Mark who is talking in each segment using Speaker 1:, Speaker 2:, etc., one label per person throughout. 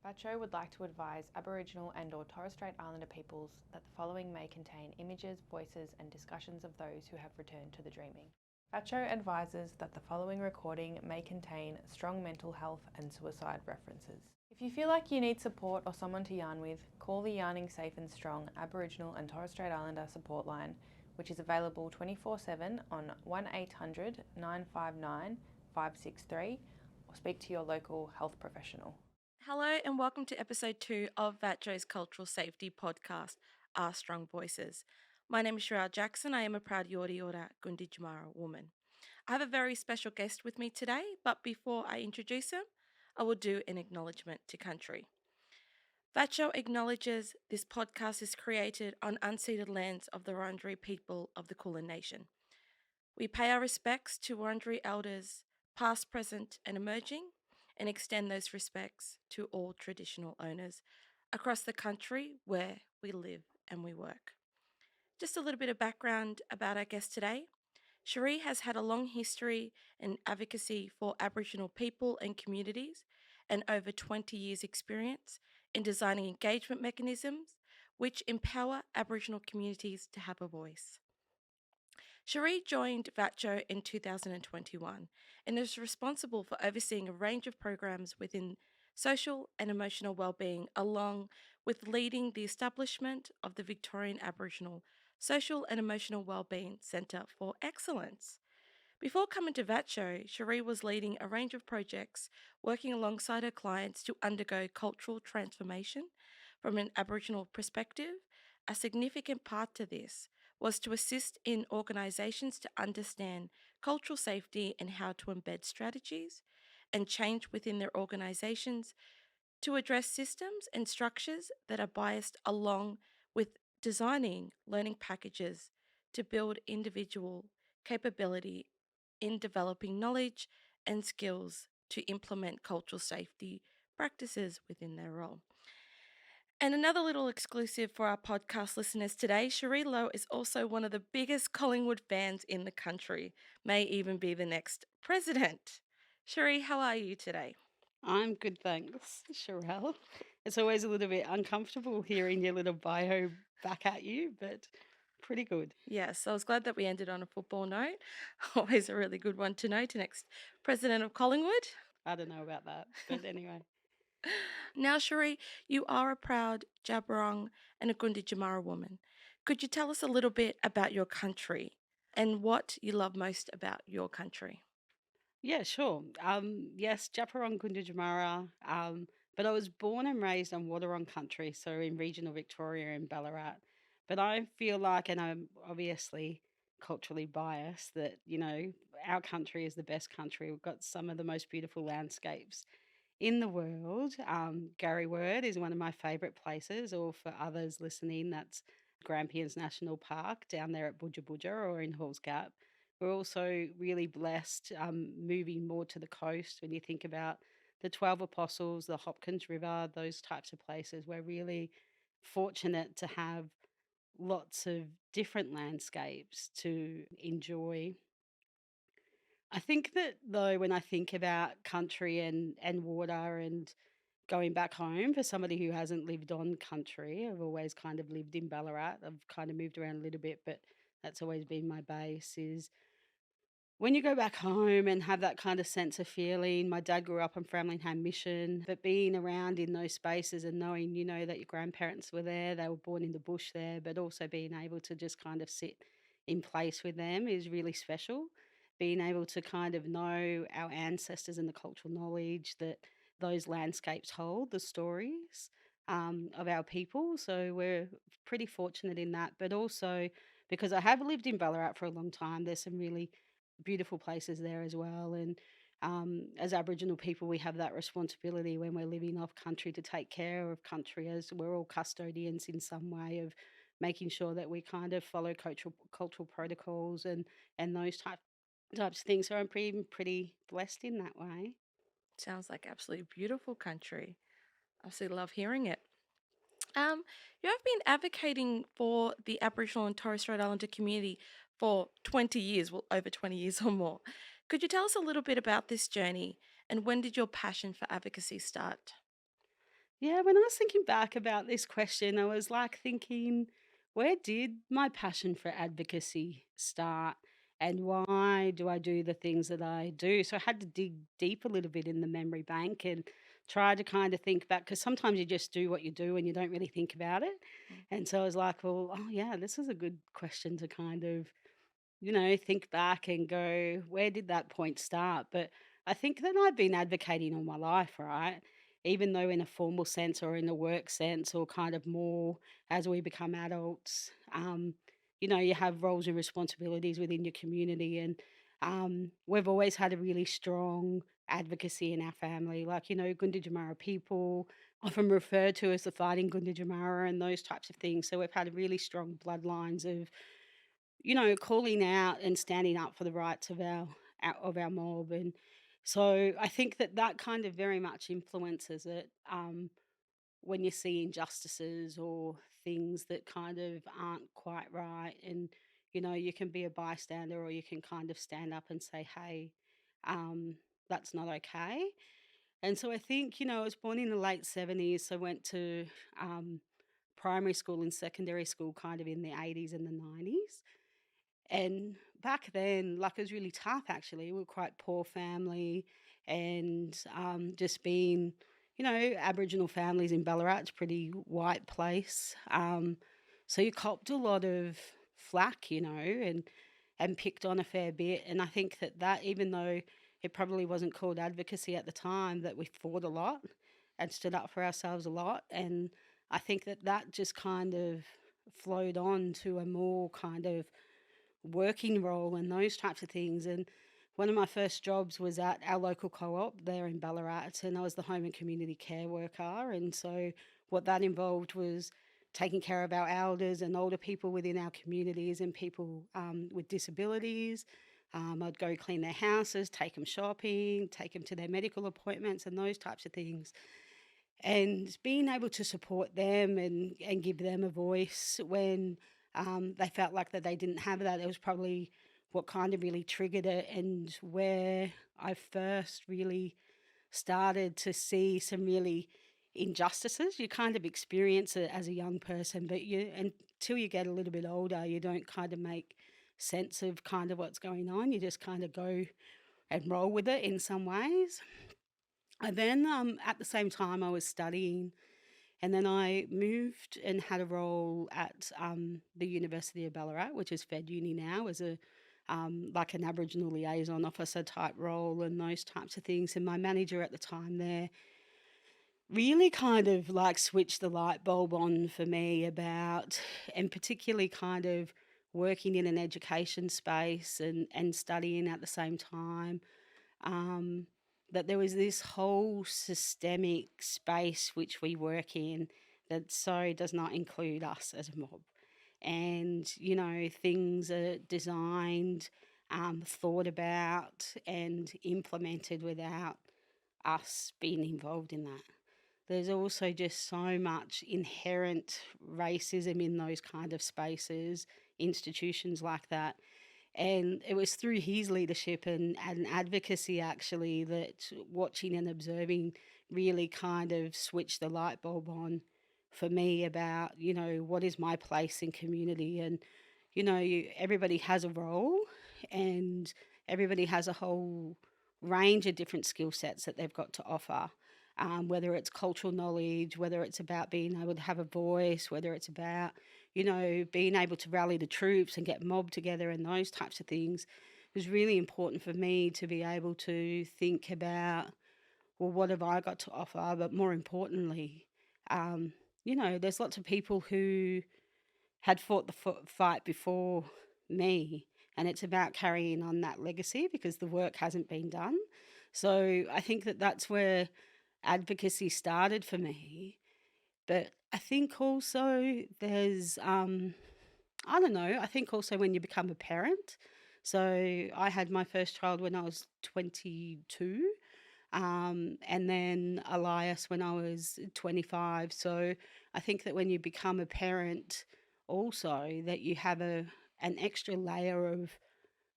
Speaker 1: VACCHO would like to advise Aboriginal and/or Torres Strait Islander peoples that the following may contain images, voices, and discussions of those who have returned to the dreaming. VACCHO advises that the following recording may contain strong mental health and suicide references. If you feel like you need support or someone to yarn with, call the Yarning Safe and Strong Aboriginal and Torres Strait Islander support line, which is available 24/7 on 1800 959 563, or speak to your local health professional.
Speaker 2: Hello and welcome to episode 2 of VACCHO's Cultural Safety podcast, Our Strong Voices. My name is Sheree Jackson. I am a proud Wurrung and Gunditjmara woman. I have a very special guest with me today, but before I introduce him, I will do an acknowledgement to country. VACCHO acknowledges this podcast is created on unceded lands of the Wurundjeri people of the Kulin Nation. We pay our respects to Wurundjeri elders, past, present, and emerging, and extend those respects to all traditional owners across the country where we live and we work. Just a little bit of background about our guest today. Sheree has had a long history in advocacy for Aboriginal people and communities and over 20 years' experience in designing engagement mechanisms which empower Aboriginal communities to have a voice. Sheree joined VACCHO in 2021 and is responsible for overseeing a range of programs within social and emotional wellbeing, along with leading the establishment of the Victorian Aboriginal Social and Emotional Wellbeing Centre for Excellence. Before coming to VACCHO, Sheree was leading a range of projects working alongside her clients to undergo cultural transformation from an Aboriginal perspective. A significant part to this was to assist in organisations to understand cultural safety and how to embed strategies and change within their organisations to address systems and structures that are biased, along with designing learning packages to build individual capability in developing knowledge and skills to implement cultural safety practices within their role. And another little exclusive for our podcast listeners today, Sheree Lowe is also one of the biggest Collingwood fans in the country, may even be the next president. Sheree, how are you today?
Speaker 3: I'm good, thanks, Sherelle. It's always a little bit uncomfortable hearing your little bio back at you, but pretty good.
Speaker 2: Yes, I was glad that we ended on a football note. Always a really good one to know to next president of Collingwood.
Speaker 3: I don't know about that, but anyway.
Speaker 2: Now, Sheree, you are a proud Djab Wurrung and a Gunditjmara woman. Could you tell us a little bit about your country and what you love most about your country?
Speaker 3: Yeah, sure. Yes, Djab Wurrung and Gunditjmara. But I was born and raised on Wadawurrung country, so in regional Victoria in Ballarat. But I feel like, and I'm obviously culturally biased, that our country is the best country. We've got some of the most beautiful landscapes in the world. Gary Word is one of my favourite places, or for others listening, that's Grampians National Park down there at Budja Budja or in Halls Gap. We're also really blessed moving more to the coast when you think about the 12 Apostles, the Hopkins River, those types of places. We're really fortunate to have lots of different landscapes to enjoy. I think that though, when I think about country and water and going back home, for somebody who hasn't lived on country, I've always kind of lived in Ballarat. I've kind of moved around a little bit, but that's always been my base. Is when you go back home and have that kind of sense of feeling. My dad grew up on Framlingham Mission, but being around in those spaces and knowing, that your grandparents were there, they were born in the bush there, but also being able to just kind of sit in place with them is really special. Being able to kind of know our ancestors and the cultural knowledge that those landscapes hold, the stories of our people. So we're pretty fortunate in that, but also because I have lived in Ballarat for a long time, there's some really beautiful places there as well. And as Aboriginal people, we have that responsibility when we're living off country to take care of country, as we're all custodians in some way of making sure that we kind of follow cultural protocols and those types of things. So I'm pretty blessed in that way.
Speaker 2: Sounds like absolutely beautiful country. Absolutely love hearing it. You have been advocating for the Aboriginal and Torres Strait Islander community for 20 years, well, over 20 years or more. Could you tell us a little bit about this journey and when did your passion for advocacy start?
Speaker 3: Yeah, when I was thinking back about this question, I was like thinking, where did my passion for advocacy start? And why do I do the things that I do? So I had to dig deep a little bit in the memory bank and try to kind of think back, because sometimes you just do what you do and you don't really think about it.
Speaker 2: Mm.
Speaker 3: And so I was like, well, oh yeah, this is a good question to kind of think back and go, where did that point start? But I think that I've been advocating all my life, right? Even though in a formal sense or in a work sense, or kind of more as we become adults, you have roles and responsibilities within your community. And we've always had a really strong advocacy in our family. Like, Gunditjmara people often referred to as the fighting Gunditjmara and those types of things. So we've had really strong bloodlines of calling out and standing up for the rights of our mob. And so I think that that kind of very much influences it, when you see injustices or things that kind of aren't quite right. And, you can be a bystander or you can kind of stand up and say, hey, um, that's not okay. And so I think, I was born in the late 70s, so went to primary school and secondary school kind of in the 80s and the 90s. And back then, like, it was really tough actually. We were quite poor family, and just being, Aboriginal families in Ballarat, it's a pretty white place. So you copped a lot of flack, and picked on a fair bit. And I think that even though it probably wasn't called advocacy at the time, that we fought a lot and stood up for ourselves a lot. And I think that just kind of flowed on to a more kind of working role and those types of things. And one of my first jobs was at our local co-op there in Ballarat, and I was the home and community care worker. And so what that involved was taking care of our elders and older people within our communities and people with disabilities. I'd go clean their houses, take them shopping, take them to their medical appointments and those types of things. And being able to support them and give them a voice when they felt like that they didn't have that, it was probably what kind of really triggered it, and where I first really started to see some really injustices. You kind of experience it as a young person, but until you get a little bit older, you don't kind of make sense of kind of what's going on. You just kind of go and roll with it in some ways. And then at the same time, I was studying, and then I moved and had a role at the University of Ballarat, which is Fed Uni now, as a like an Aboriginal liaison officer type role and those types of things. And my manager at the time there really kind of like switched the light bulb on for me about, and particularly kind of working in an education space and studying at the same time, um, that there was this whole systemic space which we work in that so does not include us as a mob. And, things are designed, thought about, and implemented without us being involved in that. There's also just so much inherent racism in those kind of spaces, institutions like that. And it was through his leadership and advocacy, actually, that watching and observing really kind of switched the light bulb on for me about, what is my place in community. And, everybody has a role, and everybody has a whole range of different skill sets that they've got to offer. Whether it's cultural knowledge, whether it's about being able to have a voice, whether it's about being able to rally the troops and get mob together and those types of things. It was really important for me to be able to think about, well, what have I got to offer? But more importantly, um, there's lots of people who had fought the fight before me, and it's about carrying on that legacy because the work hasn't been done. So I think that that's where advocacy started for me. But I think also there's, I don't know, I think also when you become a parent. So I had my first child when I was 22, and then Elias when I was 25. So I think that when you become a parent, also that you have an extra layer of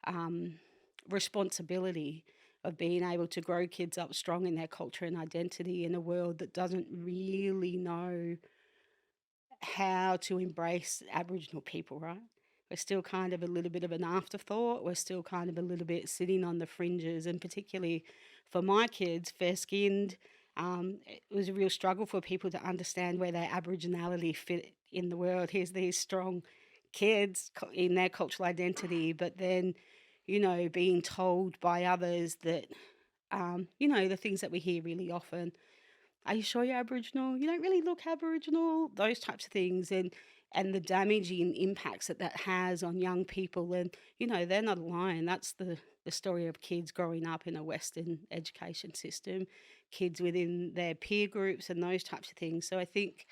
Speaker 3: um, responsibility of being able to grow kids up strong in their culture and identity in a world that doesn't really know how to embrace Aboriginal people, right? We're still kind of a little bit of an afterthought. We're still kind of a little bit sitting on the fringes, and particularly for my kids, fair skinned, it was a real struggle for people to understand where their Aboriginality fit in the world. Here's these strong kids in their cultural identity, but then, being told by others that, the things that we hear really often. Are you sure you're Aboriginal? You don't really look Aboriginal. Those types of things, and the damaging impacts that has on young people. And they're not alone. That's the story of kids growing up in a Western education system, kids within their peer groups, and those types of things. So I think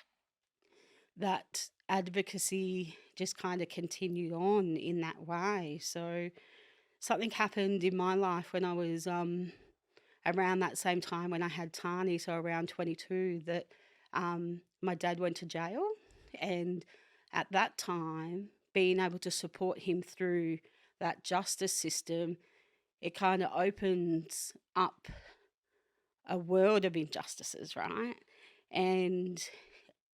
Speaker 3: that advocacy just kind of continued on in that way. So something happened in my life when I was around that same time when I had Tani, so around 22, that my dad went to jail. And at that time, being able to support him through that justice system, it kind of opens up a world of injustices, right? And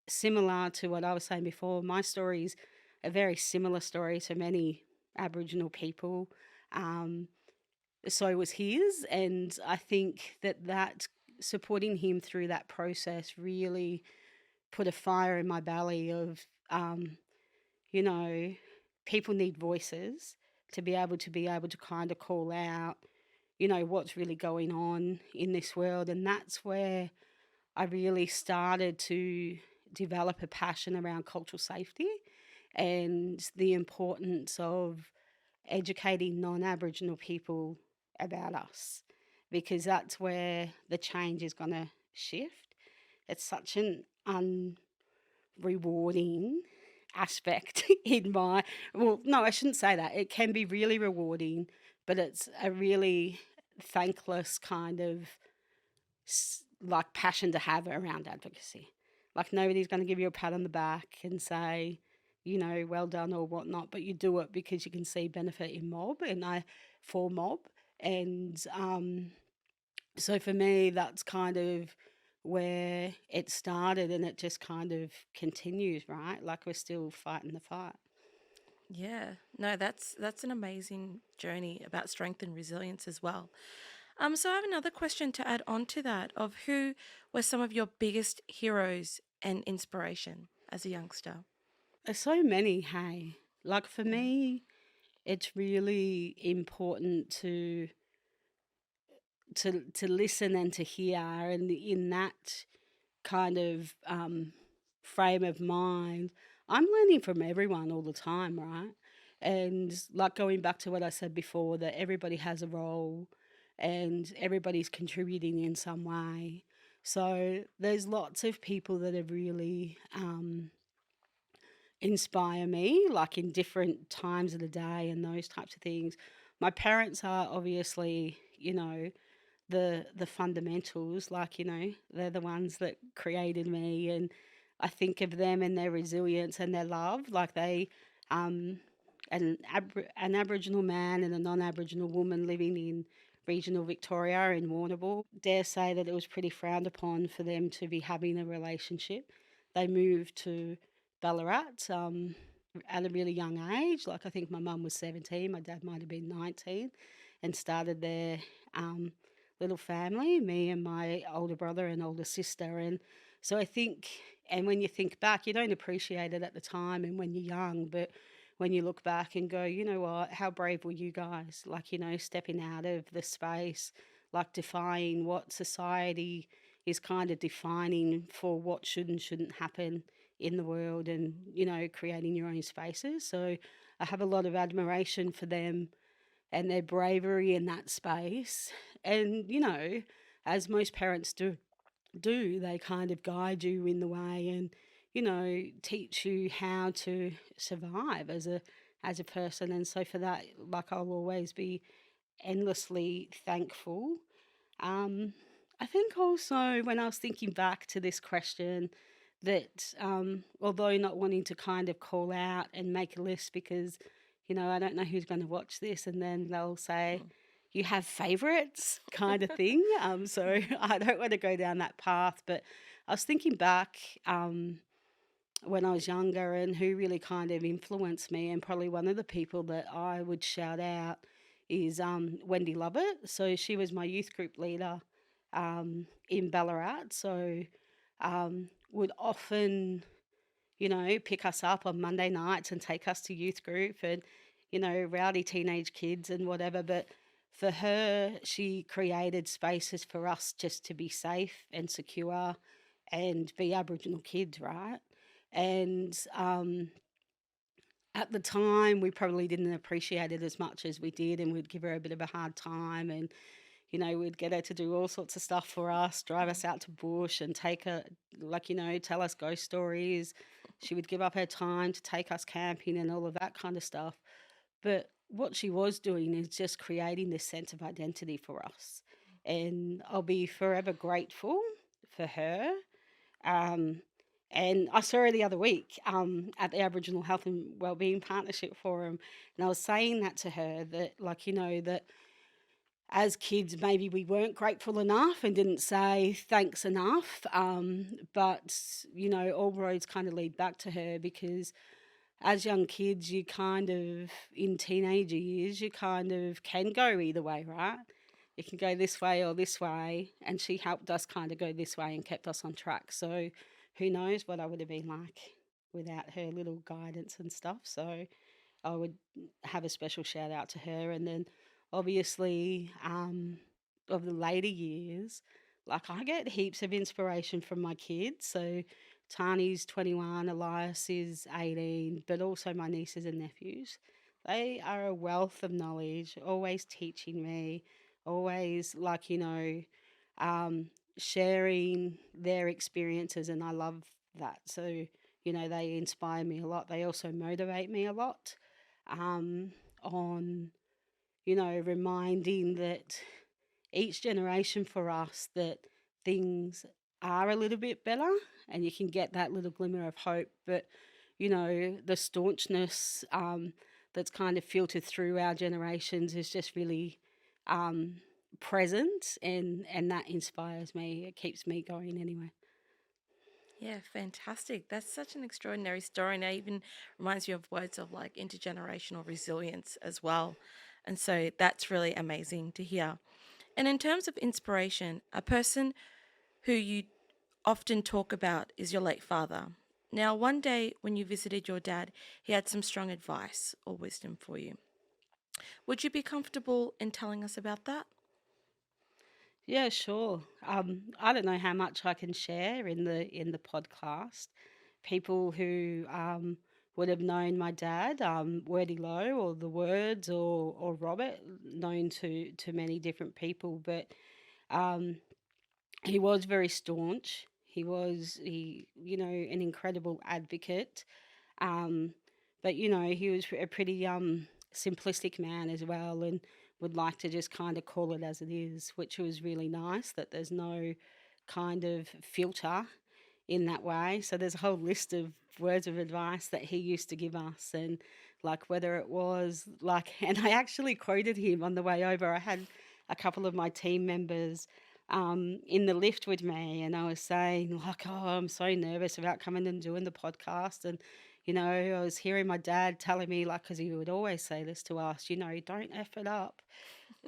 Speaker 3: similar to what I was saying before, my story is a very similar story to many Aboriginal people. So was his, and I think that supporting him through that process really put a fire in my belly of, you know, people need voices to be able to kind of call out, what's really going on in this world. And that's where I really started to develop a passion around cultural safety and the importance of educating non-Aboriginal people about us, because that's where the change is going to shift. It's such an unrewarding aspect in my, well, no, I shouldn't say that. It can be really rewarding, but it's a really thankless kind of like passion to have around advocacy. Like nobody's going to give you a pat on the back and say, well done or whatnot, but you do it because you can see benefit in mob for mob. And so for me, that's kind of where it started, and it just kind of continues, right? Like we're still fighting the fight.
Speaker 2: Yeah, no, that's an amazing journey about strength and resilience as well. So I have another question to add on to that of who were some of your biggest heroes and inspiration as a youngster?
Speaker 3: There's so many, hey. Like for
Speaker 2: Mm.
Speaker 3: me, it's really important to listen and to hear, and in that kind of frame of mind, I'm learning from everyone all the time, right? And like going back to what I said before, that everybody has a role and everybody's contributing in some way. So there's lots of people that have really inspire me, like in different times of the day and those types of things. My parents are obviously, the fundamentals, like, they're the ones that created me, and I think of them and their resilience and their love. Like they, an Aboriginal man and a non-Aboriginal woman living in regional Victoria in Warrnambool, dare say that it was pretty frowned upon for them to be having a relationship. They moved to Ballarat at a really young age. Like I think my mum was 17, my dad might have been 19, and started their little family, me and my older brother and older sister. And so I think, and when you think back, you don't appreciate it at the time and when you're young, but when you look back and go, you know what, how brave were you guys? Like, stepping out of the space, like defying what society is kind of defining for what should and shouldn't happen in the world, and, creating your own spaces. So I have a lot of admiration for them and their bravery in that space. And, as most parents do, they kind of guide you in the way and, teach you how to survive as a person. And so for that, like I'll always be endlessly thankful. I think also when I was thinking back to this question, that although not wanting to kind of call out and make a list because, I don't know who's going to watch this, and then they'll say, you have favourites kind of thing. So I don't want to go down that path. But I was thinking back when I was younger and who really kind of influenced me, and probably one of the people that I would shout out is Wendy Lovett. So she was my youth group leader in Ballarat. So would often, pick us up on Monday nights and take us to youth group and, rowdy teenage kids and whatever. But for her, she created spaces for us just to be safe and secure and be Aboriginal kids, right? And at the time, we probably didn't appreciate it as much as we did, and we'd give her a bit of a hard time. And we'd get her to do all sorts of stuff for us, drive us out to bush and take her, tell us ghost stories. She would give up her time to take us camping and all of that kind of stuff. But what she was doing is just creating this sense of identity for us. And I'll be forever grateful for her. And I saw her the other week at the Aboriginal Health and Wellbeing Partnership Forum. And I was saying that to her that, that as kids, maybe we weren't grateful enough and didn't say thanks enough. But, all roads kind of lead back to her, because as young kids, you kind of, in teenager years, you kind of can go either way, right? You can go this way or this way. And she helped us kind of go this way and kept us on track. So who knows what I would have been like without her little guidance and stuff. So I would have a special shout out to her. And then obviously of the later years, I get heaps of inspiration from my kids. So Tani's 21, Elias is 18, but also my nieces and nephews. They are a wealth of knowledge, always teaching me, always sharing their experiences, and I love that. So, they inspire me a lot. They also motivate me a lot on, reminding that each generation for us that things are a little bit better, and you can get that little glimmer of hope. But, the staunchness that's kind of filtered through our generations is just really present, and that inspires me. It keeps me going anyway.
Speaker 2: Yeah, fantastic. That's such an extraordinary story. And it even reminds me of words of like intergenerational resilience as well. And so that's really amazing to hear. And in terms of inspiration, a person who you often talk about is your late father. Now, one day when you visited your dad, he had some strong advice or wisdom for you. Would you be comfortable in telling us about that?
Speaker 3: Yeah, sure. I don't know how much I can share in the podcast. People who would have known my dad, Wordy Lowe, or the Words, or Robert, known to many different people, but um, he was very staunch. An incredible advocate. Um, but he was a pretty simplistic man as well, and would like to just kind of call it as it is, which was really nice. That there's no kind of filter in that way. So there's a whole list of words of advice that he used to give us, and whether it was and I actually quoted him on the way over. I had a couple of my team members in the lift with me, and I was saying oh, I'm so nervous about coming and doing the podcast. And I was hearing my dad telling me, because he would always say this to us, don't F it up,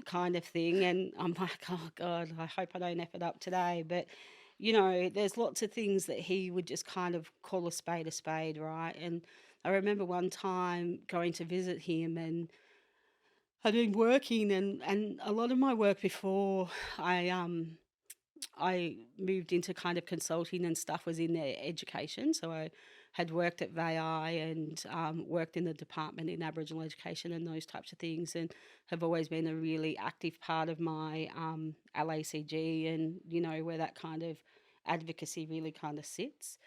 Speaker 3: kind of thing. And I'm like, oh God, I hope I don't F it up today. But, there's lots of things that he would just kind of call a spade, right? And I remember one time going to visit him, and I'd been working, and a lot of my work before I moved into kind of consulting and stuff was in their education. So I had worked at VAI and worked in the department in Aboriginal education and those types of things, and have always been a really active part of my LACG, and, where that kind of advocacy really kind of sits.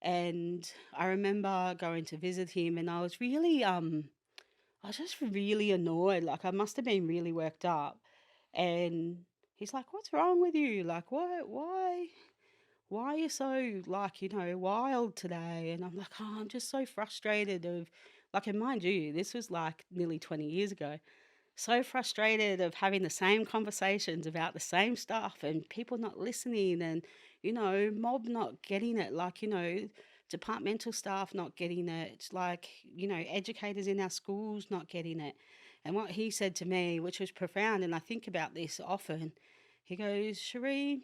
Speaker 3: And I remember going to visit him, and I was just really annoyed. I must have been really worked up. And he's like, "What's wrong with you? Why are you so wild today?" And I'm like, "Oh, I'm just so frustrated of," and mind you, this was nearly 20 years ago. so frustrated of having the same conversations about the same stuff and people not listening and, mob not getting it, like, departmental staff not getting it, like, educators in our schools not getting it. And what he said to me, which was profound, and I think about this often, he goes, Sheree,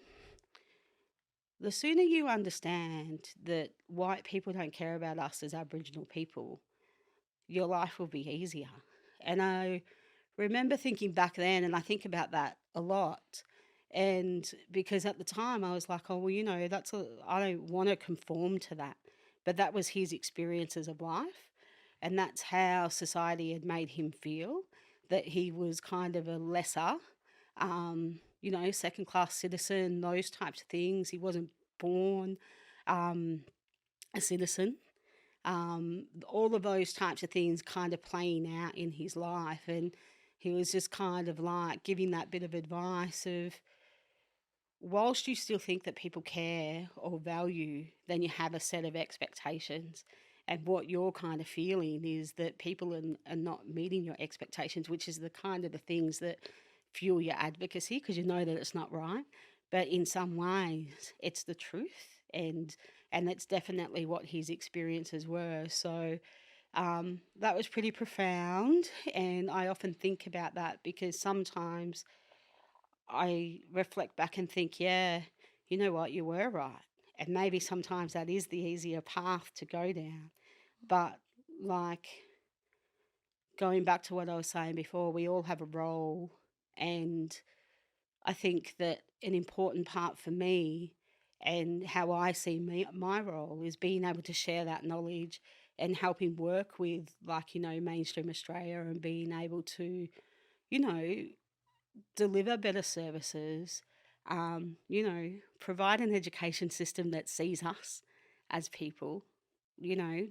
Speaker 3: the sooner you understand that white people don't care about us as Aboriginal people, your life will be easier. And I remember thinking back then, and I think about that a lot. And because at the time I was like, oh, well, I don't want to conform to that. But that was his experiences of life. And that's how society had made him feel, that he was kind of a lesser, second class citizen, those types of things. He wasn't born um, a citizen. All of those types of things kind of playing out in his life. And he was just kind of like giving that bit of advice of, whilst you still think that people care or value, then you have a set of expectations. And what you're kind of feeling is that people are not meeting your expectations, which is the kind of the things that fuel your advocacy, because you know that it's not right. But in some ways, it's the truth. And that's definitely what his experiences were. So that was pretty profound. And I often think about that because sometimes I reflect back and think, yeah, you know what, you were right. And maybe sometimes that is the easier path to go down. But like going back to what I was saying before, we all have a role. And I think that an important part for me and how I see my role is being able to share that knowledge and helping work with, like, mainstream Australia and being able to, you know, deliver better services, provide an education system that sees us as people,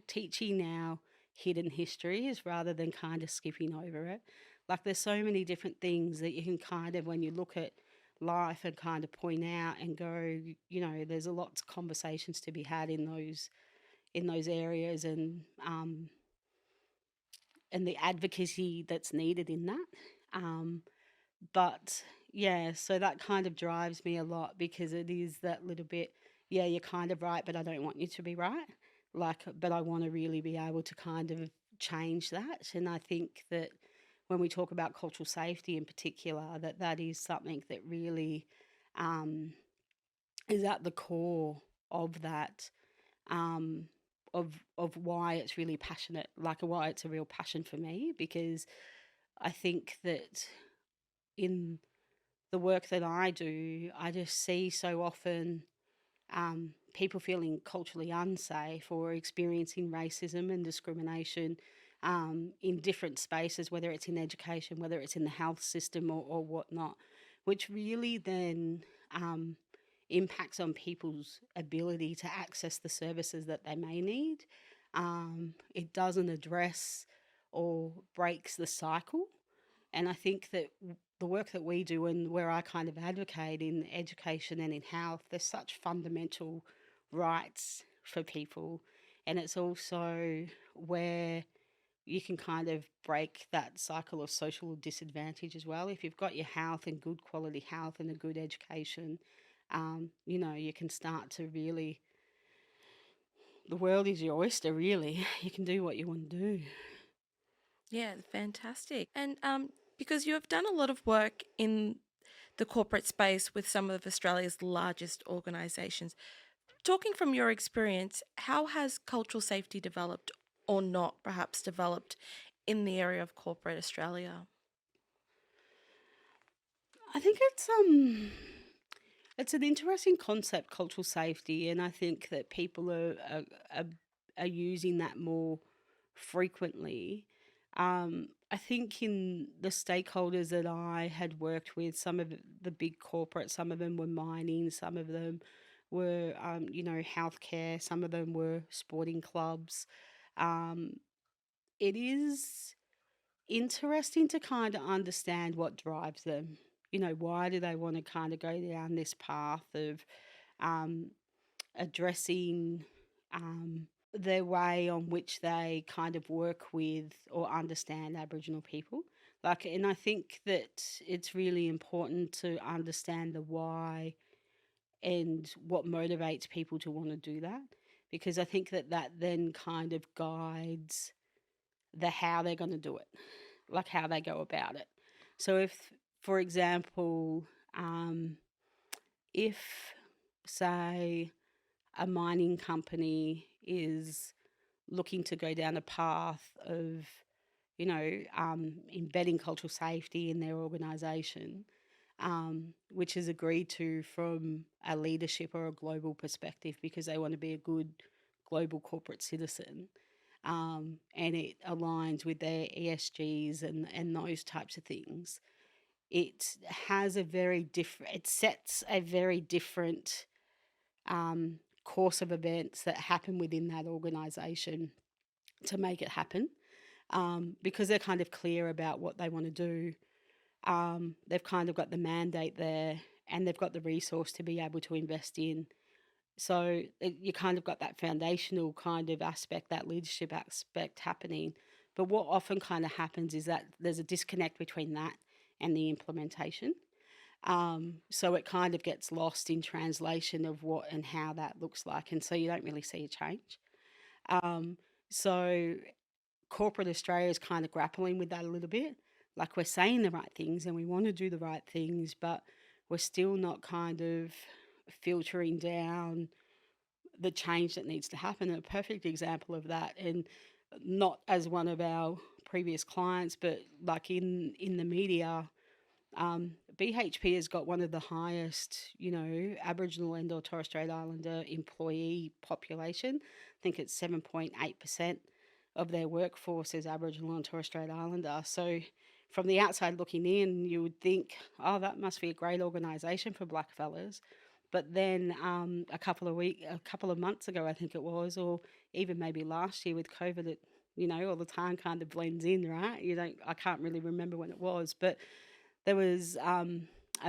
Speaker 3: teaching our hidden histories rather than kind of skipping over it. Like there's so many different things that you can kind of, when you look at life and kind of point out and go, there's a lot of conversations to be had in those areas and the advocacy that's needed in that. But yeah, so that kind of drives me a lot because it is that little bit, yeah, you're kind of right, but I don't want you to be right. Like, but I want to really be able to kind of change that. And I think that when we talk about cultural safety in particular, that is something that really um, is at the core of that, um, of why it's really passionate, like why it's a real passion for me, because I think that in the work that I do, I just see so often people feeling culturally unsafe or experiencing racism and discrimination in different spaces, whether it's in education, whether it's in the health system or whatnot, which really then impacts on people's ability to access the services that they may need. It doesn't address or breaks the cycle. And I think that the work that we do and where I kind of advocate in education and in health, there's such fundamental rights for people. And it's also where you can kind of break that cycle of social disadvantage as well. If you've got your health and good quality health and a good education, you can start to really, the world is your oyster, really. You can do what you want to do.
Speaker 2: Yeah, fantastic. And because you have done a lot of work in the corporate space with some of Australia's largest organisations, talking from your experience, how has cultural safety developed or not perhaps developed in the area of corporate Australia?
Speaker 3: I think it's an interesting concept, cultural safety, and I think that people are using that more frequently. I think in the stakeholders that I had worked with, some of the big corporates, some of them were mining, some of them were, healthcare, some of them were sporting clubs. Um, it is interesting to kind of understand what drives them. Why do they want to kind of go down this path of um, addressing their way on which they kind of work with or understand Aboriginal people? And I think that it's really important to understand the why and what motivates people to want to do that, because I think that that then kind of guides the how they're going to do it, like how they go about it. So if, for example, if say a mining company is looking to go down a path of, embedding cultural safety in their organisation, which is agreed to from a leadership or a global perspective because they want to be a good global corporate citizen. And it aligns with their ESGs and those types of things. It has a very different, it sets a very different course of events that happen within that organisation to make it happen, because they're kind of clear about what they want to do. They've kind of got the mandate there and they've got the resource to be able to invest in. So you kind of got that foundational kind of aspect, that leadership aspect happening. But what often kind of happens is that there's a disconnect between that and the implementation. So it kind of gets lost in translation of what and how that looks like. And so you don't really see a change. So corporate Australia is kind of grappling with that a little bit. Like, we're saying the right things and we want to do the right things, but we're still not kind of filtering down the change that needs to happen. And a perfect example of that, and not as one of our previous clients, but like in the media, BHP has got one of the highest, Aboriginal and or Torres Strait Islander employee population. I think it's 7.8% of their workforce is Aboriginal and Torres Strait Islander. So from the outside looking in, you would think, oh, that must be a great organisation for blackfellas. But then a couple of months ago, I think it was, or even maybe last year with COVID, it, all the time kind of blends in, right? I can't really remember when it was, but there was a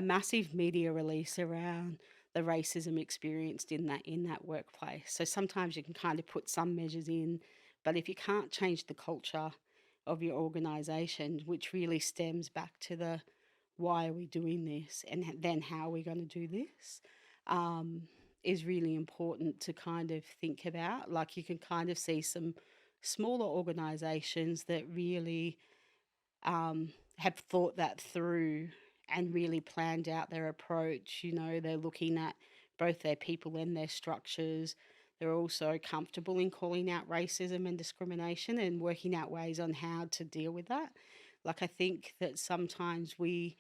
Speaker 3: massive media release around the racism experienced in that workplace. So sometimes you can kind of put some measures in, but if you can't change the culture of your organisation, which really stems back to the why are we doing this and then how are we going to do this, is really important to kind of think about. Like, you can kind of see some smaller organisations that really have thought that through and really planned out their approach. They're looking at both their people and their structures. They're also comfortable in calling out racism and discrimination and working out ways on how to deal with that. Like, I think that sometimes we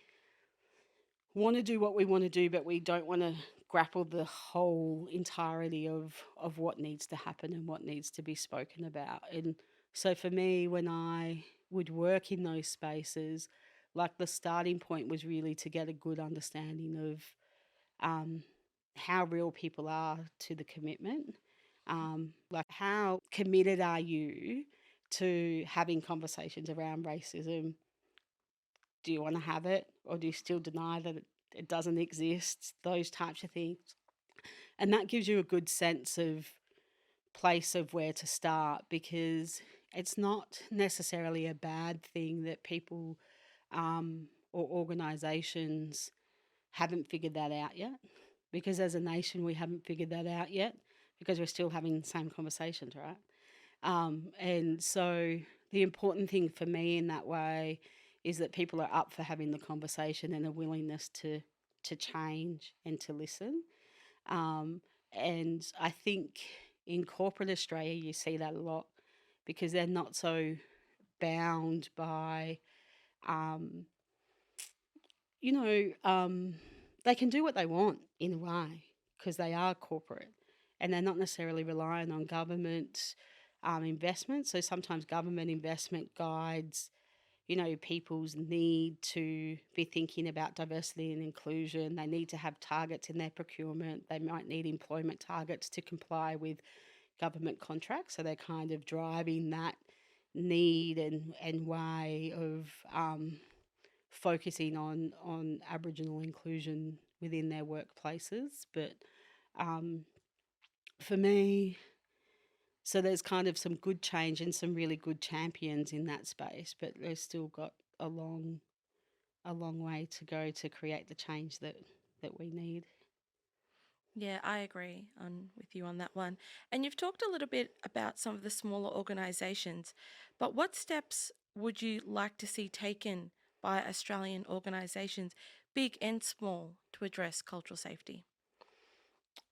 Speaker 3: want to do what we want to do, but we don't want to grapple the whole entirety of what needs to happen and what needs to be spoken about. And so for me, when I would work in those spaces, like, the starting point was really to get a good understanding of how real people are to the commitment. Like, how committed are you to having conversations around racism? Do you want to have it, or do you still deny that it doesn't exist? Those types of things. And that gives you a good sense of place of where to start, because it's not necessarily a bad thing that people or organisations haven't figured that out yet, because as a nation we haven't figured that out yet, because we're still having the same conversations, right? And so the important thing for me in that way is that people are up for having the conversation and a willingness to change and to listen. And I think in corporate Australia you see that a lot, because they're not so bound by, they can do what they want in a way because they are corporate and they're not necessarily relying on government investment. So sometimes government investment guides, people's need to be thinking about diversity and inclusion. They need to have targets in their procurement. They might need employment targets to comply with government contracts. So they're kind of driving that need and way of focusing on Aboriginal inclusion within their workplaces. But for me, so there's kind of some good change and some really good champions in that space, but there's still got a long way to go to create the change that we need.
Speaker 2: Yeah, I agree with you on that one. And you've talked a little bit about some of the smaller organisations, but what steps would you like to see taken by Australian organisations, big and small, to address cultural safety?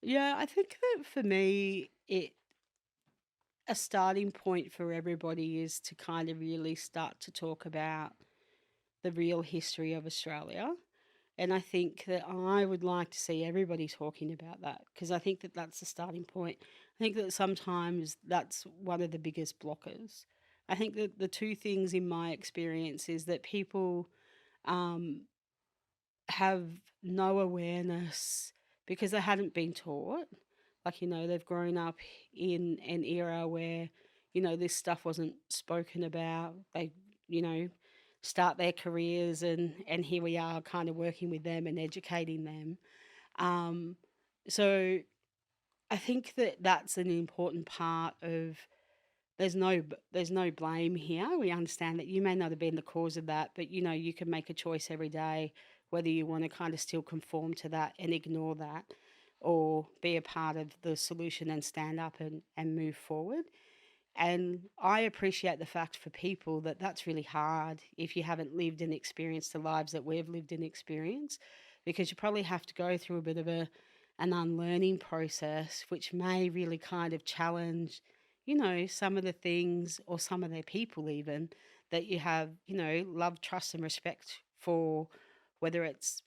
Speaker 3: Yeah, I think that for me, a starting point for everybody is to kind of really start to talk about the real history of Australia. And I think that I would like to see everybody talking about that, because I think that that's the starting point. I think that sometimes that's one of the biggest blockers. I think that the two things in my experience is that people um, have no awareness because they hadn't been taught. Like, they've grown up in an era where, this stuff wasn't spoken about. They, you know, start their careers, and here we are kind of working with them and educating them. Um, so I think that that's an important part of there's no blame here. We understand that you may not have been the cause of that, but you can make a choice every day whether you want to kind of still conform to that and ignore that, or be a part of the solution and stand up and move forward. And I appreciate the fact for people that that's really hard if you haven't lived and experienced the lives that we've lived and experienced, because you probably have to go through a bit of an unlearning process, which may really kind of challenge, some of the things, or some of their people even, that you have, love, trust, and respect for, whether it's,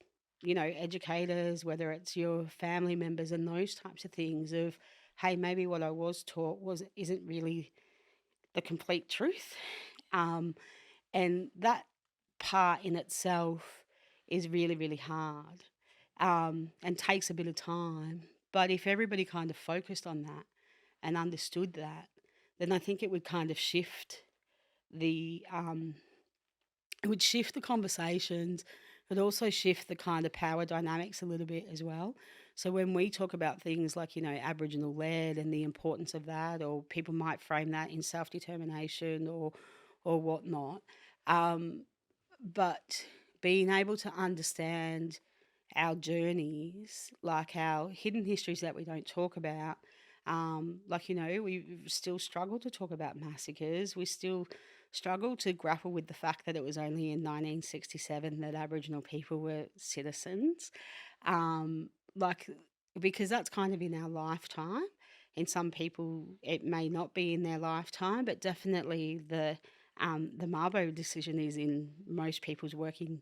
Speaker 3: educators, whether it's your family members, and those types of things of, hey, maybe what I was taught isn't really the complete truth. Um, and that part in itself is really, really hard, and takes a bit of time. But if everybody kind of focused on that and understood that, then I think it would kind of shift the conversations, but also shift the kind of power dynamics a little bit as well. So when we talk about things like, Aboriginal led and the importance of that, or people might frame that in self-determination or whatnot, um, but being able to understand our journeys, like our hidden histories that we don't talk about. Like, we still struggle to talk about massacres. We still struggle to grapple with the fact that it was only in 1967 that Aboriginal people were citizens. Like, because that's kind of in our lifetime. In some people, it may not be in their lifetime, but definitely the Mabo decision is in most people's working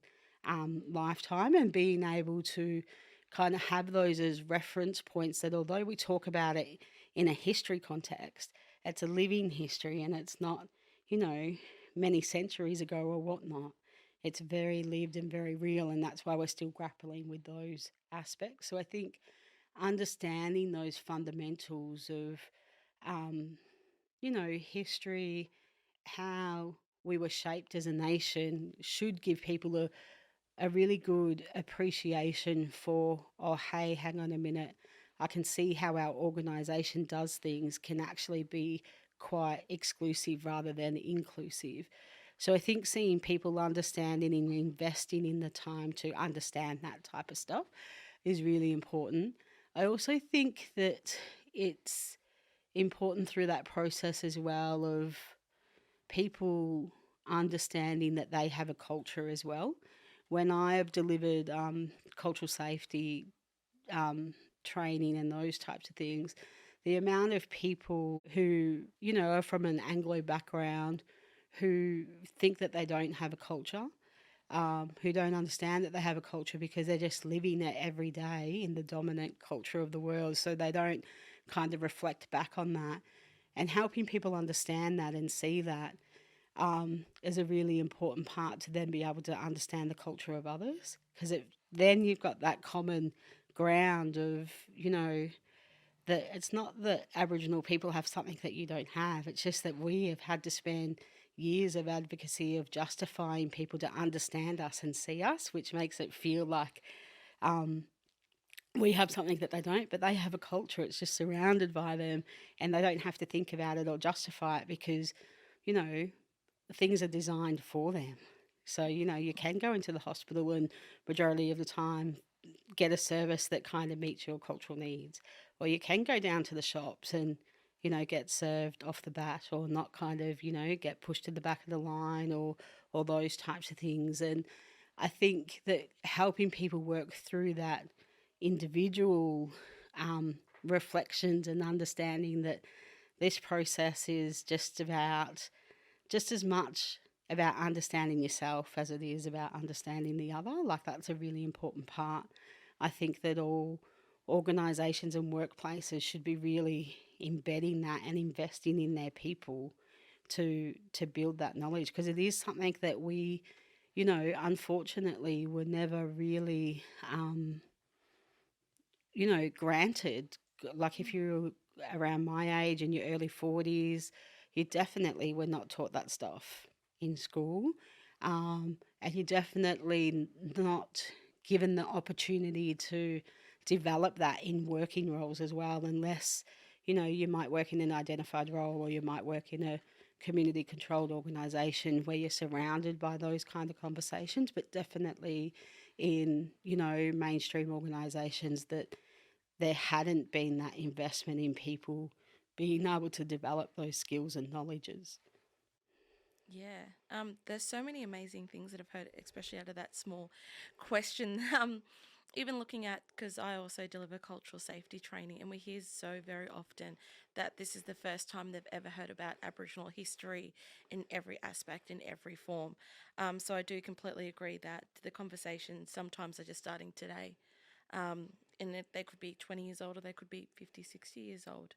Speaker 3: lifetime, and being able to kind of have those as reference points, that although we talk about it in a history context, it's a living history, and it's not, many centuries ago or whatnot. It's very lived and very real, and that's why we're still grappling with those aspects. So I think understanding those fundamentals of, um, history, how we were shaped as a nation, should give people a really good appreciation for, oh, hey, hang on a minute, I can see how our organisation does things can actually be quite exclusive rather than inclusive. So I think seeing people understanding and investing in the time to understand that type of stuff is really important. I also think that it's important through that process as well of people understanding that they have a culture as well. When I have delivered cultural safety training and those types of things, the amount of people who, are from an Anglo background, who think that they don't have a culture, who don't understand that they have a culture because they're just living it every day in the dominant culture of the world. So they don't kind of reflect back on that, and helping people understand that and see that is a really important part to then be able to understand the culture of others, because then you've got that common ground of, that it's not that Aboriginal people have something that you don't have. It's just that we have had to spend years of advocacy of justifying people to understand us and see us, which makes it feel like we have something that they don't, but they have a culture. It's just surrounded by them, and they don't have to think about it or justify it because, things are designed for them. So, you can go into the hospital and majority of the time get a service that kind of meets your cultural needs. Or you can go down to the shops and, get served off the bat, or not kind of, get pushed to the back of the line, or those types of things. And I think that helping people work through that individual reflections and understanding that this process is just as much about understanding yourself as it is about understanding the other. Like, that's a really important part. I think that all organisations and workplaces should be really embedding that and investing in their people to build that knowledge, because it is something that we, unfortunately, were never really, granted. Like, if you're around my age in your early 40s, you definitely were not taught that stuff in school. And you're definitely not given the opportunity to develop that in working roles as well, unless, you might work in an identified role, or you might work in a community controlled organisation where you're surrounded by those kind of conversations. But definitely in, mainstream organisations, that there hadn't been that investment in people being able to develop those skills and knowledges.
Speaker 2: Yeah. There's so many amazing things that I've heard, especially out of that small question. Even looking at, because I also deliver cultural safety training, and we hear so very often that this is the first time they've ever heard about Aboriginal history in every aspect, in every form. So I do completely agree that the conversations sometimes are just starting today. And they could be 20 years old, or they could be 50, 60 years old.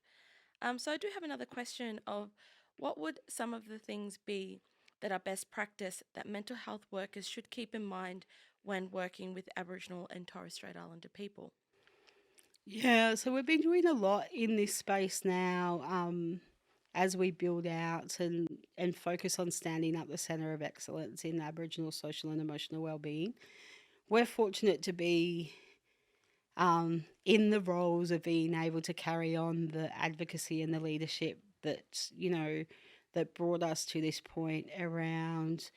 Speaker 2: So I do have another question of what would some of the things be that are best practice that mental health workers should keep in mind when working with Aboriginal and Torres Strait Islander people?
Speaker 3: Yeah, so we've been doing a lot in this space now, as we build out and focus on standing up the Centre of Excellence in Aboriginal social and emotional wellbeing. We're fortunate to be in the roles of being able to carry on the advocacy and the leadership that brought us to this point around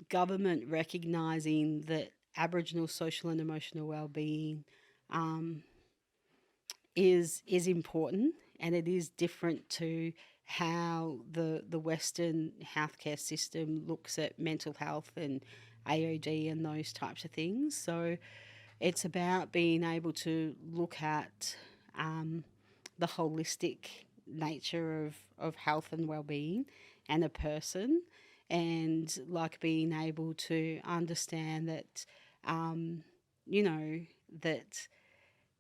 Speaker 3: government recognising that Aboriginal social and emotional wellbeing um, is important, and it is different to how the Western healthcare system looks at mental health and AOD and those types of things. So it's about being able to look at the holistic nature of health and well-being and a person, and like being able to understand that, that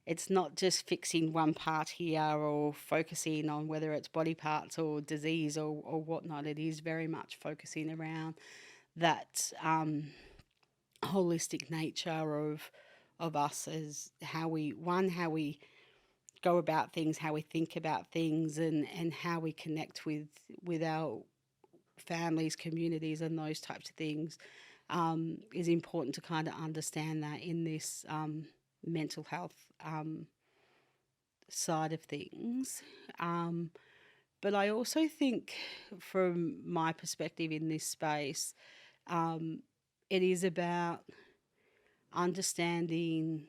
Speaker 3: it's not just fixing one part here or focusing on whether it's body parts or disease or whatnot. It is very much focusing around that holistic nature of us, as how we go about things, how we think about things, and how we connect with our families, communities, and those types of things, is important to kind of understand that in this mental health side of things. But I also think, from my perspective in this space, it is about understanding,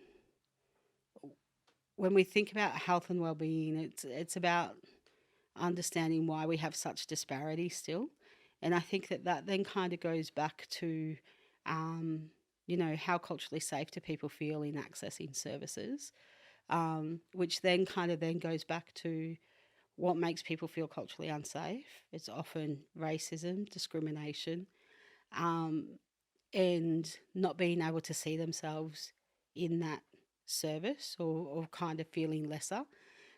Speaker 3: when we think about health and well-being, it's about understanding why we have such disparity still. And I think that then kind of goes back to, how culturally safe do people feel in accessing services, which then kind of then goes back to what makes people feel culturally unsafe. It's often racism, discrimination, and not being able to see themselves in that service, or kind of feeling lesser.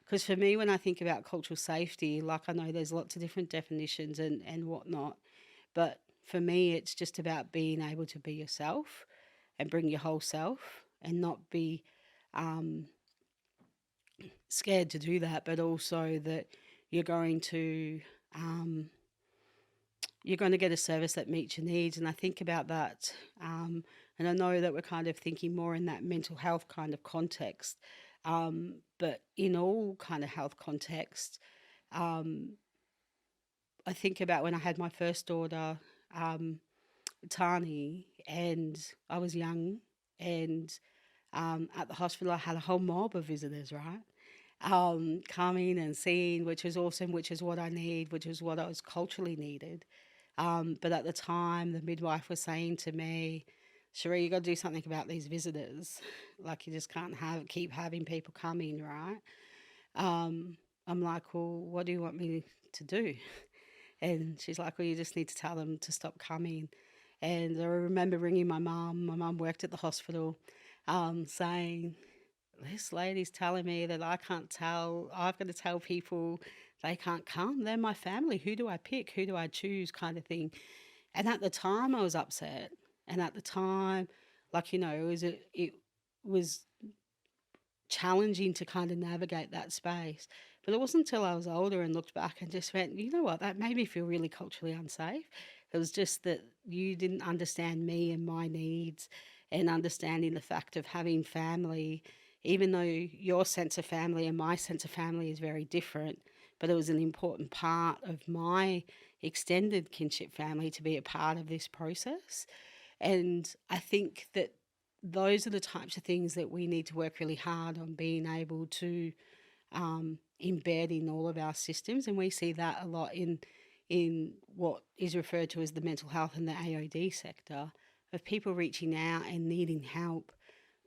Speaker 3: Because for me, when I think about cultural safety, like, I know there's lots of different definitions and whatnot, but for me, it's just about being able to be yourself and bring your whole self, and not be scared to do that, but also that you're going to get a service that meets your needs. And I think about that, and I know that we're kind of thinking more in that mental health kind of context, but in all kind of health context, I think about when I had my first daughter. Tani, and I was young, and at the hospital I had a whole mob of visitors, right? Coming and seeing, which was awesome, which is what I need, which is what I was culturally needed. But at the time, the midwife was saying to me, Sheree, you got to do something about these visitors. Like, you just can't keep having people coming, right? I'm like, well, what do you want me to do? And she's like, well, you just need to tell them to stop coming. And I remember ringing my mum. My mum worked at the hospital, saying, this lady's telling me that I've got to tell people they can't come. They're my family. Who do I pick? Who do I choose? Kind of thing. And at the time I was upset. And at the time, it was challenging to kind of navigate that space. But it wasn't until I was older and looked back and just went, you know what, that made me feel really culturally unsafe. It was just that you didn't understand me and my needs, and understanding the fact of having family, even though your sense of family and my sense of family is very different, but it was an important part of my extended kinship family to be a part of this process. And I think that those are the types of things that we need to work really hard on being able to embed in all of our systems. And we see that a lot in what is referred to as the mental health and the AOD sector, of people reaching out and needing help,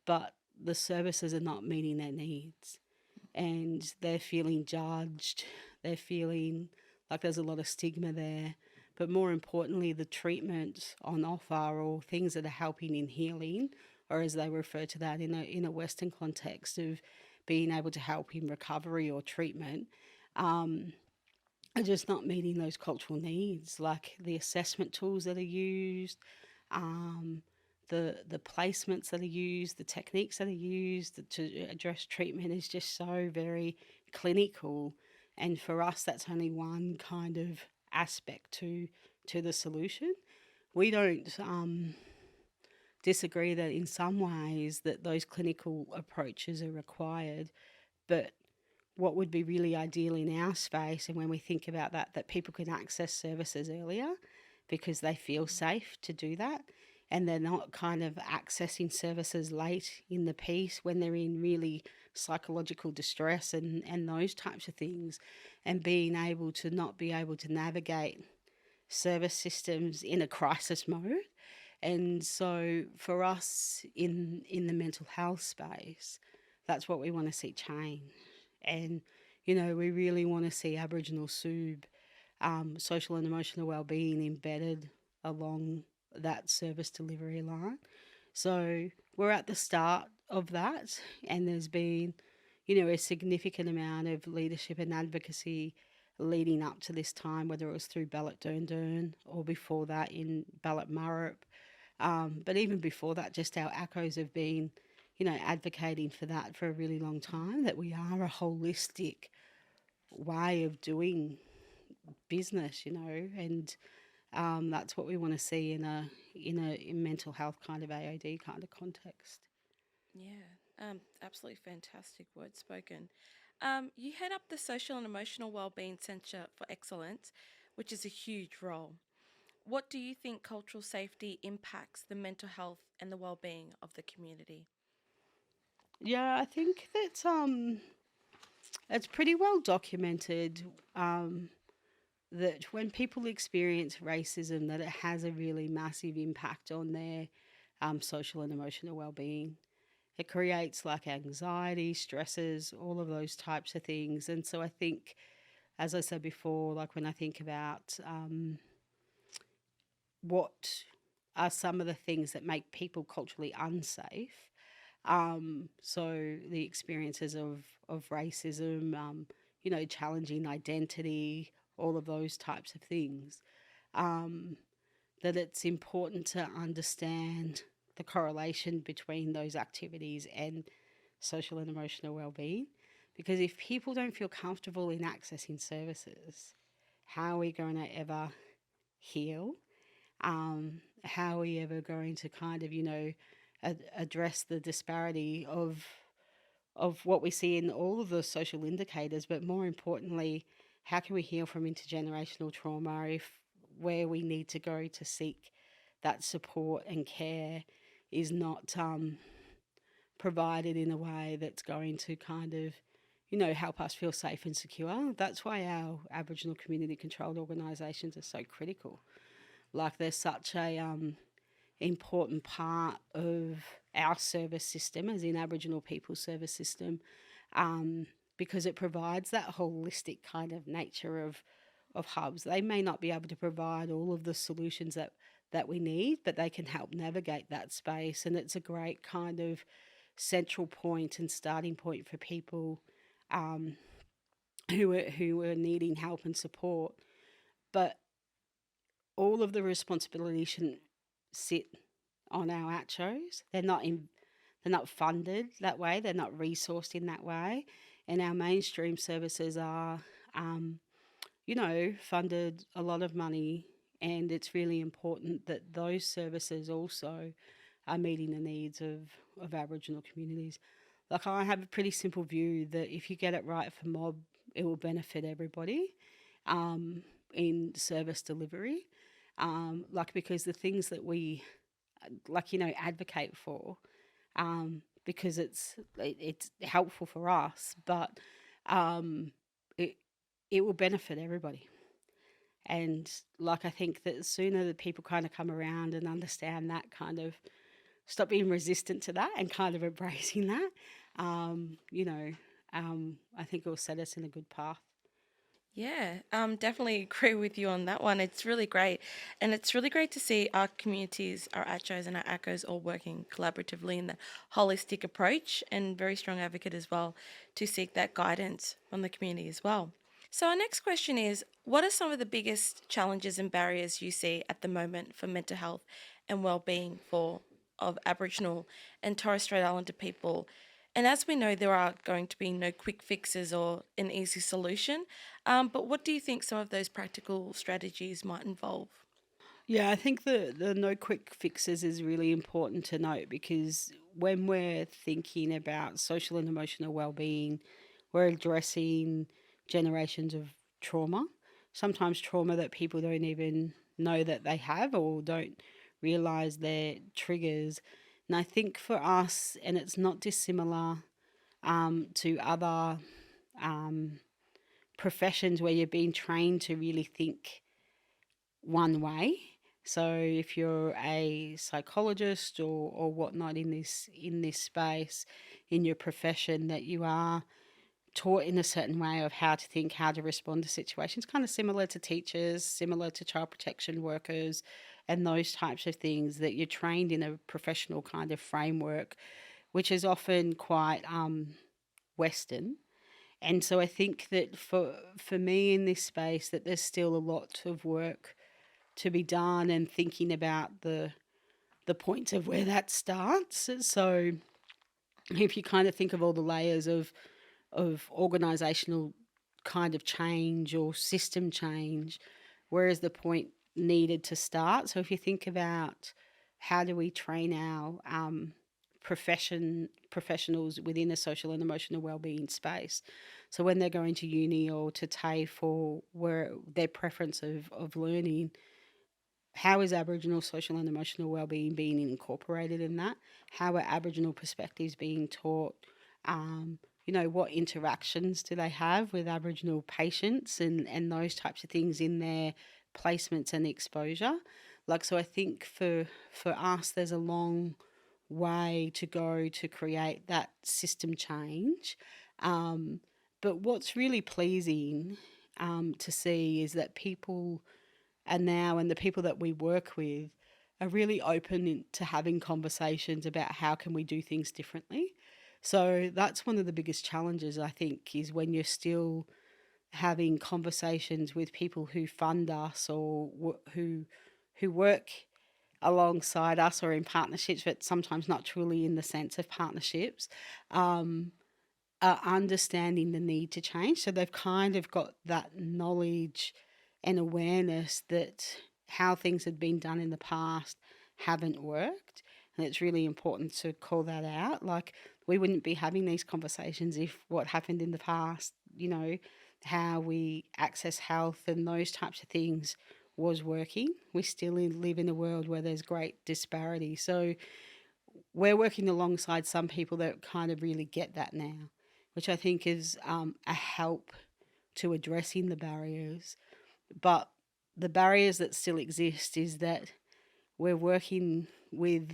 Speaker 3: but the services are not meeting their needs. And they're feeling judged. They're feeling like there's a lot of stigma there. But more importantly, the treatment on offer, or things that are helping in healing, or as they refer to that in a Western context of being able to help in recovery or treatment, are just not meeting those cultural needs, like the assessment tools that are used, the placements that are used, the techniques that are used to address treatment is just so very clinical. And for us, that's only one kind of aspect to the solution. We don't disagree that in some ways that those clinical approaches are required, but what would be really ideal in our space, and when we think about that people can access services earlier because they feel safe to do that, and they're not kind of accessing services late in the piece when they're in really psychological distress and those types of things, and being able to not be able to navigate service systems in a crisis mode. And so for us in the mental health space, that's what we want to see change. And, we really want to see Aboriginal SUB, social and emotional wellbeing, embedded along that service delivery line. So we're at the start of that, and there's been, a significant amount of leadership and advocacy leading up to this time, whether it was through Balit Durn or before that in Balit Murrup. But even before that, just our ACCOs have been, advocating for that for a really long time, that we are a holistic way of doing business, and that's what we want to see in a mental health kind of AOD kind of context.
Speaker 2: Yeah, absolutely fantastic words spoken. You head up the Social and Emotional Wellbeing Centre for Excellence, which is a huge role. What do you think cultural safety impacts the mental health and the well-being of the community?
Speaker 3: Yeah, I think that it's pretty well documented, that when people experience racism, that it has a really massive impact on their social and emotional well-being. It creates like anxiety, stresses, all of those types of things. And so I think, as I said before, like when I think about what are some of the things that make people culturally unsafe, so the experiences of racism, challenging identity, all of those types of things, that it's important to understand the correlation between those activities and social and emotional well-being. Because if people don't feel comfortable in accessing services, how are we going to ever heal? How are we ever going to kind of, address the disparity of what we see in all of the social indicators, but more importantly, how can we heal from intergenerational trauma, if where we need to go to seek that support and care is not provided in a way that's going to kind of, help us feel safe and secure. That's why our Aboriginal community controlled organisations are so critical. Like, they're such a important part of our service system, as in Aboriginal people's service system, because it provides that holistic kind of nature of hubs. They may not be able to provide all of the solutions that we need, but they can help navigate that space. And it's a great kind of central point and starting point for people who are needing help and support. But all of the responsibility shouldn't sit on our ACCHOs. They're not funded that way. They're not resourced in that way. And our mainstream services are, funded a lot of money. And it's really important that those services also are meeting the needs of Aboriginal communities. Like, I have a pretty simple view that if you get it right for mob, it will benefit everybody in service delivery. Because the things that we, advocate for, because it's helpful for us, but it will benefit everybody. And I think that the sooner that people kind of come around and understand that, kind of stop being resistant to that and kind of embracing that, I think it will set us in a good path.
Speaker 2: Yeah, definitely agree with you on that one. It's really great. And it's really great to see our communities, our ACCHOs and our ACCOs all working collaboratively in the holistic approach, and very strong advocate as well to seek that guidance from the community as well. So our next question is, what are some of the biggest challenges and barriers you see at the moment for mental health and well-being of Aboriginal and Torres Strait Islander people? And as we know, there are going to be no quick fixes or an easy solution. But what do you think some of those practical strategies might involve?
Speaker 3: Yeah, I think the no quick fixes is really important to note, because when we're thinking about social and emotional well-being, we're addressing generations of trauma, sometimes trauma that people don't even know that they have or don't realise their triggers. And I think for us, and it's not dissimilar to other professions where you're being trained to really think one way. So if you're a psychologist or whatnot in this space, in your profession, that you are taught in a certain way of how to think, how to respond to situations, kind of similar to teachers, similar to child protection workers, and those types of things, that you're trained in a professional kind of framework, which is often quite Western. And so I think that for me in this space, that there's still a lot of work to be done, and thinking about the points of where that starts. So if you kind of think of all the layers of organisational kind of change or system change, where is the point needed to start? So if you think about how do we train our professionals within a social and emotional wellbeing space, so when they're going to uni or to TAFE or where their preference of learning, how is Aboriginal social and emotional wellbeing being incorporated in that? How are Aboriginal perspectives being taught? What interactions do they have with Aboriginal patients and those types of things in their placements and exposure? So I think for us, there's a long way to go to create that system change. But what's really pleasing to see is that people are now, and the people that we work with are really open to having conversations about how can we do things differently. So that's one of the biggest challenges, I think, is when you're still having conversations with people who fund us or who work alongside us or in partnerships, but sometimes not truly in the sense of partnerships, are understanding the need to change. So they've kind of got that knowledge and awareness that how things had been done in the past haven't worked. And it's really important to call that out. We wouldn't be having these conversations if what happened in the past, how we access health and those types of things was working. We still live in a world where there's great disparity. So we're working alongside some people that kind of really get that now, which I think is a help to addressing the barriers. But the barriers that still exist is that we're working with,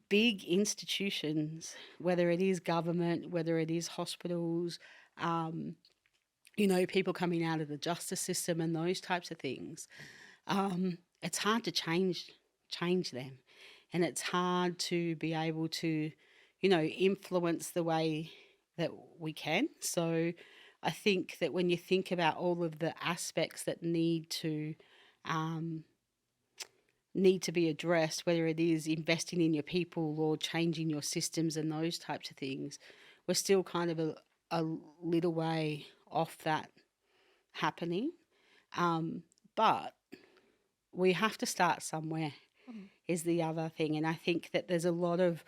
Speaker 3: big institutions, whether it is government, whether it is hospitals, um, people coming out of the justice system and those types of things. It's hard to change them, and it's hard to be able to, influence the way that we can. So I think that when you think about all of the aspects that um, need to be addressed, whether it is investing in your people or changing your systems and those types of things, we're still kind of a little way off that happening. But we have to start somewhere, is the other thing. And I think that there's a lot of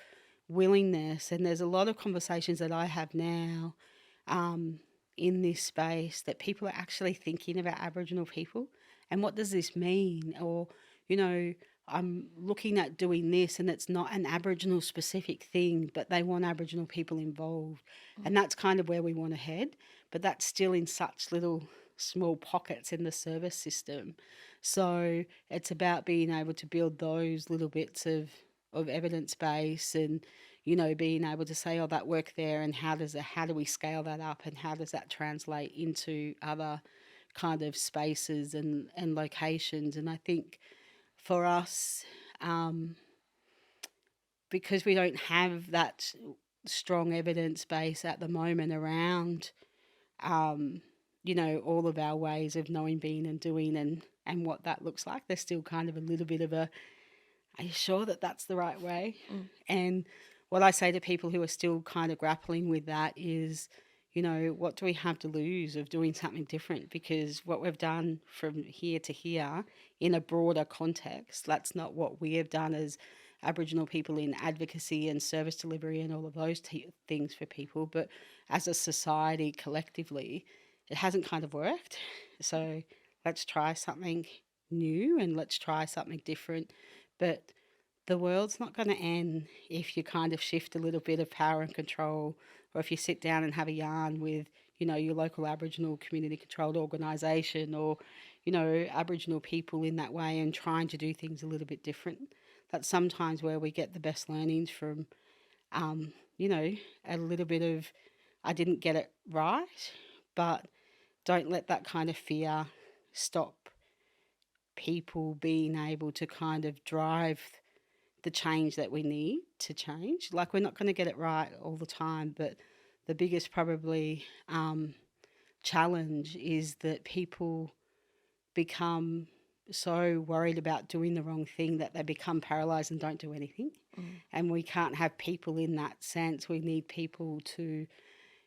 Speaker 3: willingness and there's a lot of conversations that I have now in this space that people are actually thinking about Aboriginal people and what does this mean? Or, I'm looking at doing this and it's not an Aboriginal specific thing, but they want Aboriginal people involved. And that's kind of where we want to head, but that's still in such little small pockets in the service system. So it's about being able to build those little bits of evidence base and, being able to say, oh, that worked there, and how do we scale that up, and how does that translate into other kind of spaces and locations. And I think for us, because we don't have that strong evidence base at the moment around, all of our ways of knowing, being and doing and what that looks like, there's still kind of a little bit of a, are you sure that that's the right way? And what I say to people who are still kind of grappling with that is, what do we have to lose of doing something different? Because what we've done from here to here in a broader context, that's not what we have done as Aboriginal people in advocacy and service delivery and all of those things for people. But as a society collectively, it hasn't kind of worked. So let's try something new and let's try something different. But the world's not going to end if you kind of shift a little bit of power and control, or if you sit down and have a yarn with, your local Aboriginal community controlled organisation or, Aboriginal people in that way and trying to do things a little bit different. That's sometimes where we get the best learnings from, a little bit of, I didn't get it right, but don't let that kind of fear stop people being able to kind of drive the change that we need to change. Like, we're not going to get it right all the time, but the biggest probably challenge is that people become so worried about doing the wrong thing that they become paralysed and don't do anything. And we can't have people in that sense. We need people to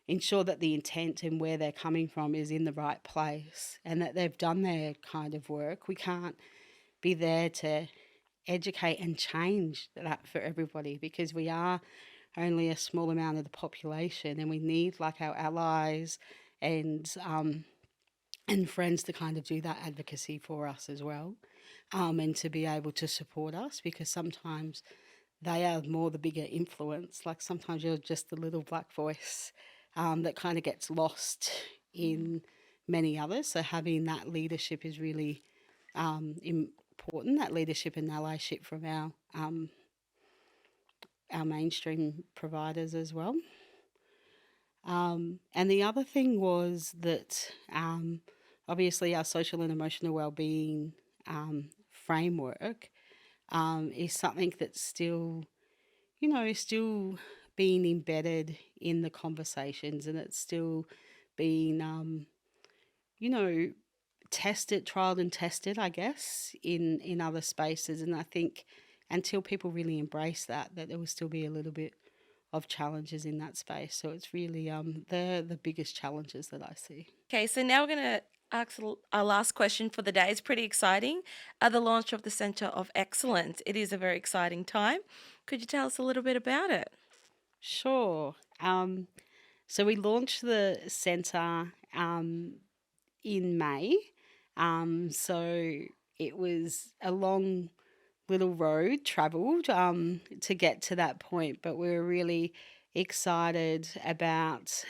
Speaker 3: ensure that the intent and where they're coming from is in the right place and that they've done their kind of work. We can't be there to educate and change that for everybody, because we are only a small amount of the population, and we need like our allies and friends to kind of do that advocacy for us as well, and to be able to support us, because sometimes they are more the bigger influence. Like, sometimes you're just the little black voice that kind of gets lost in many others. So having that leadership is really important, that leadership and allyship from our mainstream providers as well. And the other thing was that obviously our social and emotional wellbeing framework is something that's still, still being embedded in the conversations, and it's still being, trialed and tested, I guess, in other spaces. And I think until people really embrace that there will still be a little bit of challenges in that space. So it's really they're the biggest challenges that I see.
Speaker 2: Okay, so now we're going to ask our last question for the day. It's pretty exciting. The launch of the Centre of Excellence. It is a very exciting time. Could you tell us a little bit about it?
Speaker 3: Sure. So we launched the centre in May. So it was a long little road travelled to get to that point, but we were really excited about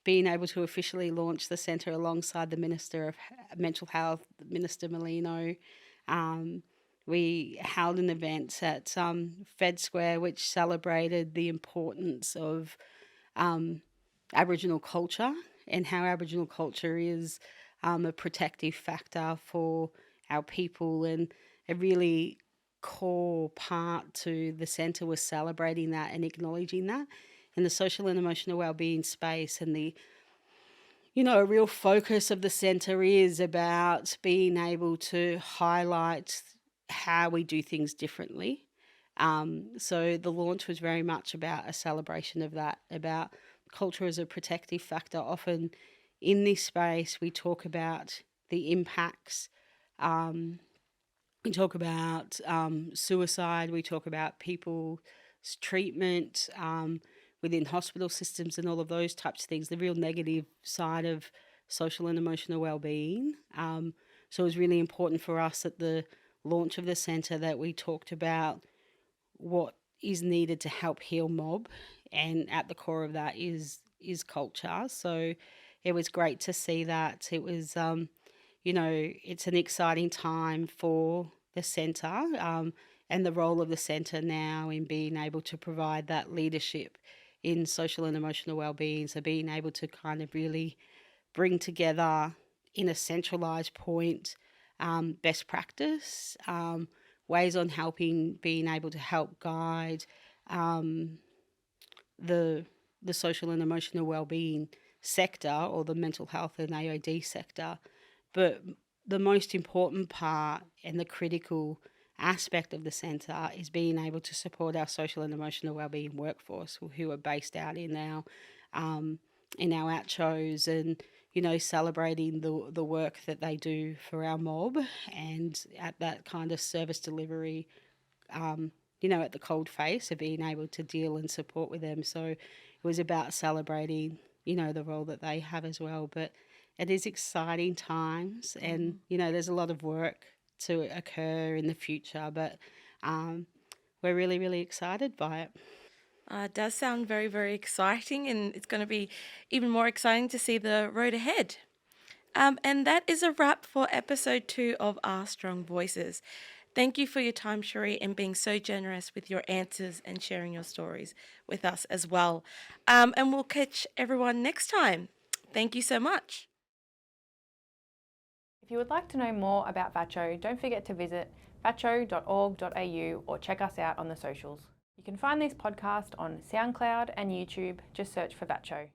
Speaker 3: being able to officially launch the centre alongside the Minister of Mental Health, Minister Molino. We held an event at Fed Square which celebrated the importance of Aboriginal culture and how Aboriginal culture is a protective factor for our people, and a really core part to the centre was celebrating that and acknowledging that in the social and emotional wellbeing space. And the a real focus of the centre is about being able to highlight how we do things differently. So the launch was very much about a celebration of that, about culture as a protective factor. Often in this space, we talk about the impacts. We talk about suicide. We talk about people's treatment within hospital systems and all of those types of things, the real negative side of social and emotional wellbeing. So it was really important for us at the launch of the centre that we talked about what is needed to help heal mob, and at the core of that is culture. So it was great to see that. It was it's an exciting time for the centre, and the role of the centre now in being able to provide that leadership in social and emotional wellbeing. So being able to kind of really bring together in a centralised point best practice, ways on being able to help guide the social and emotional wellbeing sector, or the mental health and AOD sector. But the most important part and the critical aspect of the centre is being able to support our social and emotional wellbeing workforce who are based out in our VACCHOs, and celebrating the work that they do for our mob, and at that kind of service delivery, at the cold face of being able to deal and support with them. So it was about celebrating, the role that they have as well. But it is exciting times, and, there's a lot of work to occur in the future, but we're really, really excited by it.
Speaker 2: It does sound very, very exciting, and it's going to be even more exciting to see the road ahead. And that is a wrap for episode 2 of Our Strong Voices. Thank you for your time, Sheree, and being so generous with your answers and sharing your stories with us as well. And we'll catch everyone next time. Thank you so much.
Speaker 1: If you would like to know more about VACCHO, don't forget to visit vaccho.org.au or check us out on the socials. You can find this podcast on SoundCloud and YouTube. Just search for VACCHO.